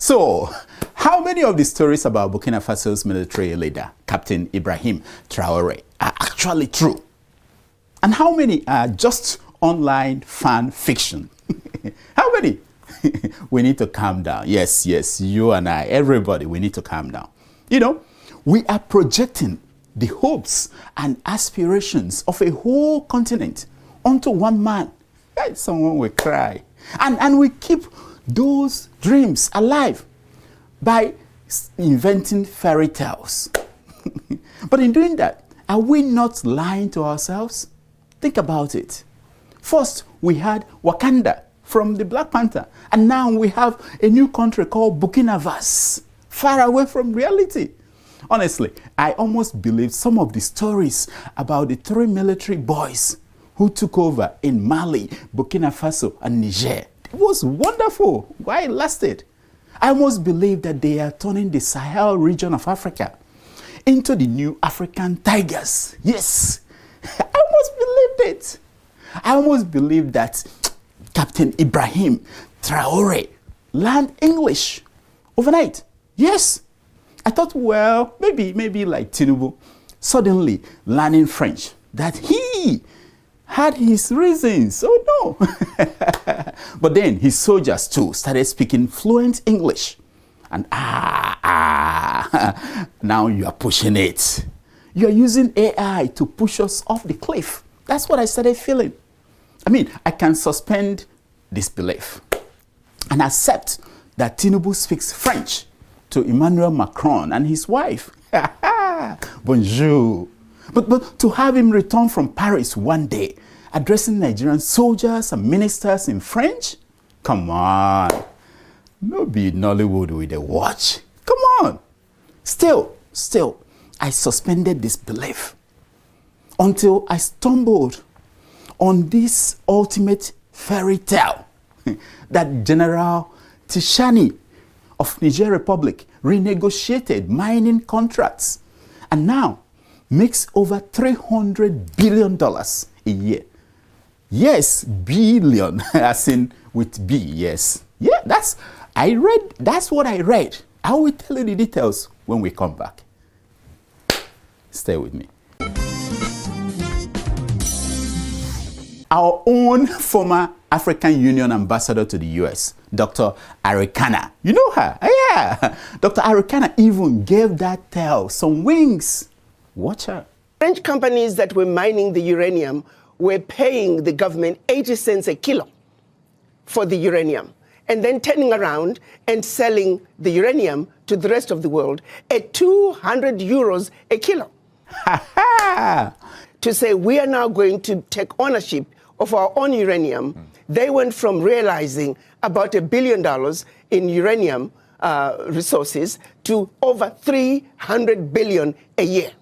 So, how many of the stories about Burkina Faso's military leader, Captain Ibrahim Traore, are actually true? And how many are just online fan fiction? How many? We need to calm down. Yes, you and I, everybody, we need to calm down. You know, we are projecting the hopes and aspirations of a whole continent onto one man. Someone will cry. And we keep those dreams alive by inventing fairy tales. But in doing that, are we not lying to ourselves? Think about it. First, we had Wakanda from the Black Panther, and now we have a new country called Burkina Faso, far away from reality. Honestly, I almost believed some of the stories about the 3 military boys who took over in Mali, Burkina Faso, and Niger. It was wonderful while it lasted. I almost believed that they are turning the Sahel region of Africa into the new African tigers. Yes, I almost believed it. I almost believed that Captain Ibrahim Traore learned English overnight. Yes. I thought, well, maybe like Tinubu, suddenly learning French, that he had his reasons. Oh no. But then his soldiers too started speaking fluent English. And now you are pushing it. You are using AI to push us off the cliff. That's what I started feeling. I mean, I can suspend disbelief and accept that Tinubu speaks French to Emmanuel Macron and his wife. Bonjour. But to have him return from Paris one day, addressing Nigerian soldiers and ministers in French? Come on. No be Nollywood with a watch. Come on. Still, I suspended disbelief until I stumbled on this ultimate fairy tale that General Tishani of Niger Republic renegotiated mining contracts and now makes over $300 billion a year. Yes, billion, as in with B, yes. Yeah, that's what I read. I will tell you the details when we come back. Stay with me. Our own former African Union ambassador to the US, Dr. Arikana. You know her? Yeah. Dr. Arikana even gave that tale some wings. Watch her. French companies that were mining the uranium were paying the government 80 cents a kilo for the uranium, and then turning around and selling the uranium to the rest of the world at 200 euros a kilo. To say we are now going to take ownership of our own uranium. They went from realizing about $1 billion in uranium resources to over 300 billion a year.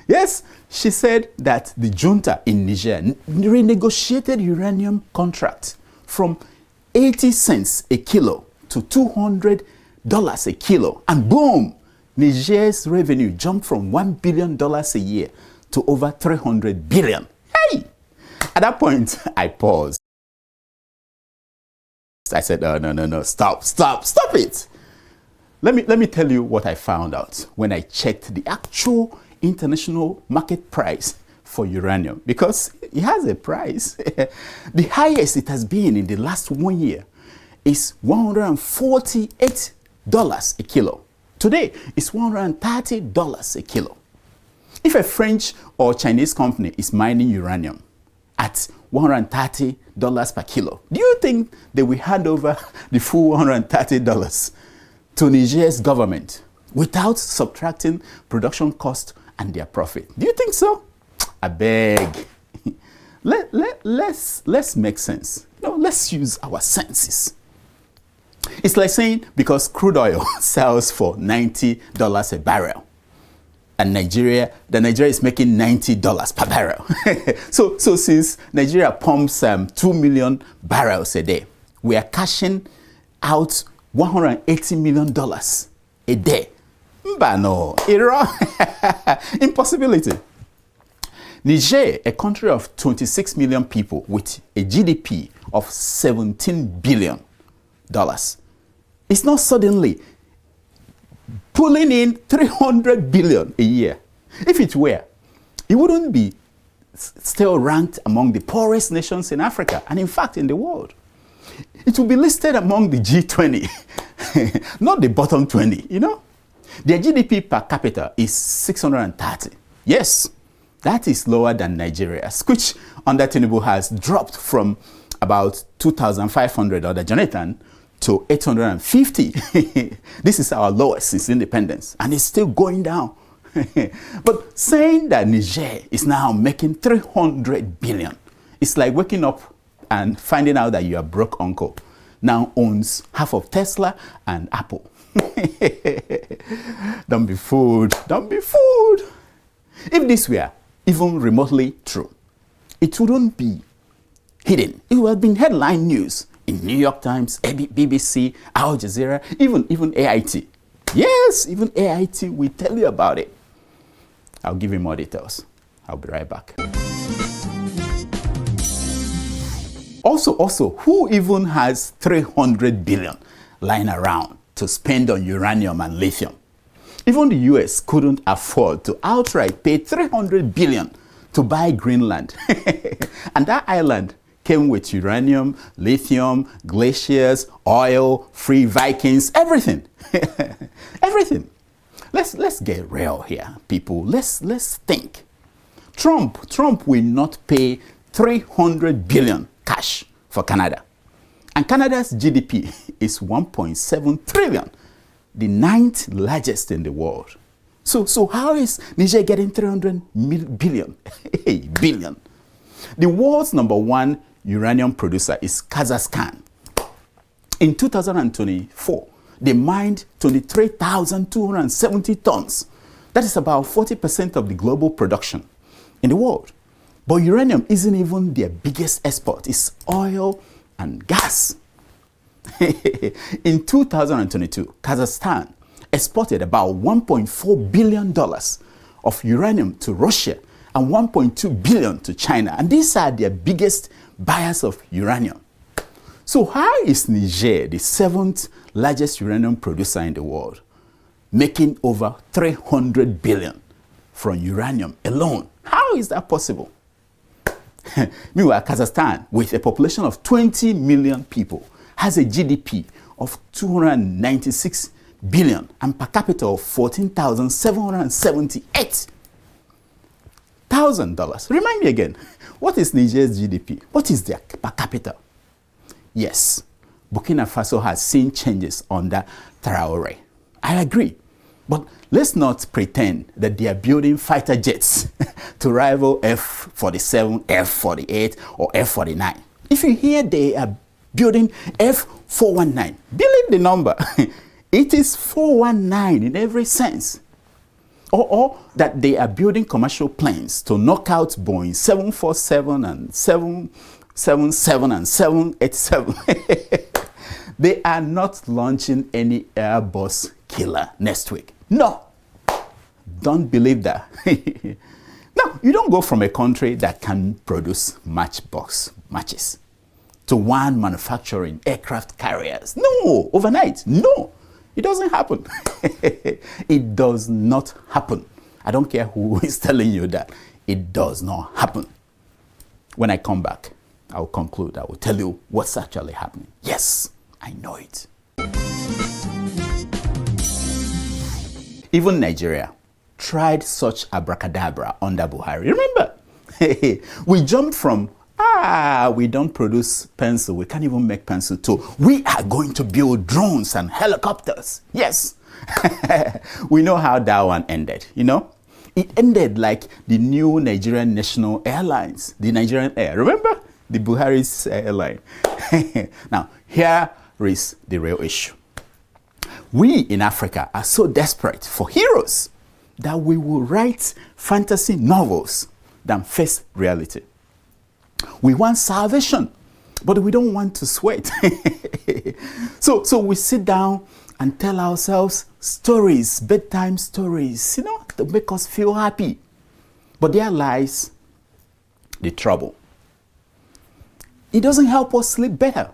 Yes, she said that the junta in Niger renegotiated uranium contract from 80 cents a kilo to $200 a kilo. And boom, Niger's revenue jumped from $1 billion a year to over 300 billion. Hey! At that point, I paused. I said, no, stop it. Let me tell you what I found out when I checked the actual international market price for uranium, because it has a price. The highest it has been in the last 1 year is $148 a kilo. Today, it's $130 a kilo. If a French or Chinese company is mining uranium at $130 per kilo, do you think they will hand over the full $130 to Niger's government without subtracting production cost and their profit? Do you think so? I beg. Let's make sense. No, let's use our senses. It's like saying because crude oil sells for $90 a barrel, and Nigeria is making $90 per barrel. So since Nigeria pumps 2 million barrels a day, we are cashing out $180 million a day. No, impossibility. Niger, a country of 26 million people with a GDP of $17 billion, is not suddenly pulling in 300 billion a year. If it were, it wouldn't be still ranked among the poorest nations in Africa, and in fact in the world. It will be listed among the G20, not the bottom 20, you know. Their GDP per capita is 630. Yes, that is lower than Nigeria's, which under Tinubu has dropped from about 2,500 under Jonathan to 850. This is our lowest since independence, and it's still going down. But saying that Niger is now making 300 billion, it's like waking up and finding out that your broke uncle now owns half of Tesla and Apple. Don't be fooled. Don't be fooled. If this were even remotely true, it wouldn't be hidden. It would have been headline news in New York Times, BBC, Al Jazeera, even AIT. Yes, even AIT will tell you about it. I'll give you more details. I'll be right back. Also, who even has 300 billion lying around to spend on uranium and lithium? Even the US couldn't afford to outright pay 300 billion to buy Greenland. And that island came with uranium, lithium, glaciers, oil, free Vikings, everything. Everything. Let's get real here, people. Let's think. Trump will not pay 300 billion cash for Canada. And Canada's GDP is 1.7 trillion, the 9th largest in the world. So how is Niger getting 300 billion? Billion. The world's #1 uranium producer is Kazakhstan. In 2024, they mined 23,270 tons. That is about 40% of the global production in the world. But uranium isn't even their biggest export. It's oil and gas. In 2022, Kazakhstan exported about $1.4 billion of uranium to Russia and $1.2 billion to China. And these are their biggest buyers of uranium. So how is Niger, the 7th largest uranium producer in the world, making over 300 billion from uranium alone? How is that possible? Meanwhile, Kazakhstan, with a population of 20 million people, has a GDP of 296 billion and per capita of $14,778. Remind me again, what is Niger's GDP? What is their per capita? Yes, Burkina Faso has seen changes under Traoré. I agree. But let's not pretend that they are building fighter jets to rival F-47, F-48, or F-49. If you hear they are building F-419, believe the number. It is 419 in every sense. Or that they are building commercial planes to knock out Boeing 747 and 777 and 787. They are not launching any Airbus killer next week. No, don't believe that. Now, you don't go from a country that can produce matchbox matches to one manufacturing aircraft carriers. No, overnight. No, it doesn't happen. It does not happen. I don't care who is telling you that. It does not happen. When I come back, I will conclude. I will tell you what's actually happening. Yes, I know it. Even Nigeria tried such abracadabra under Buhari. Remember, we jumped from, we don't produce pencil, we can't even make pencil, to we are going to build drones and helicopters. Yes. We know how that one ended, you know? It ended like the new Nigerian National Airlines, the Nigerian Air. Remember? The Buhari's airline. Now, here is the real issue. We in Africa are so desperate for heroes that we will write fantasy novels than face reality. We want salvation, but we don't want to sweat. So we sit down and tell ourselves stories, bedtime stories, you know, to make us feel happy. But there lies the trouble. It doesn't help us sleep better.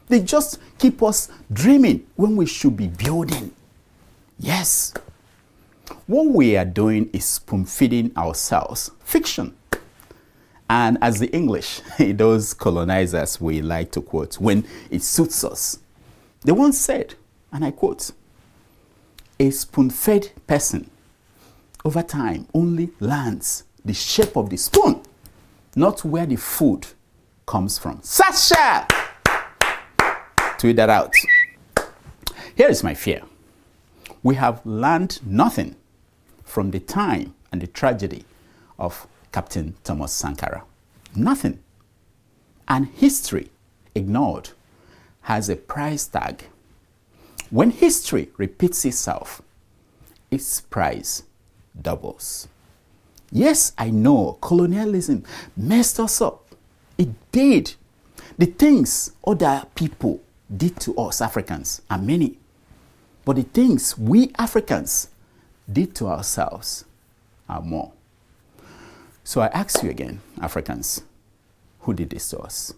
They just keep us dreaming when we should be building. Yes. What we are doing is spoon-feeding ourselves fiction. And as the English, those colonizers we like to quote, when it suits us, they once said, and I quote, "A spoon-fed person over time only learns the shape of the spoon, not where the food comes from." Sasha! Tweet that out. Here is my fear. We have learned nothing from the time and the tragedy of Captain Thomas Sankara. Nothing. And history, ignored, has a price tag. When history repeats itself, its price doubles. Yes, I know colonialism messed us up. It did. The things other people did to us Africans are many. But the things we Africans did to ourselves are more. So I ask you again, Africans, who did this to us?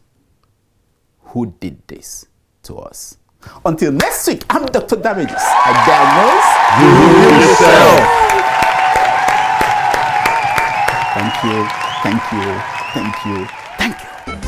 Who did this to us? Until next week, I'm Dr. Damages. I diagnose. You yourself. Thank you, thank you, thank you, thank you.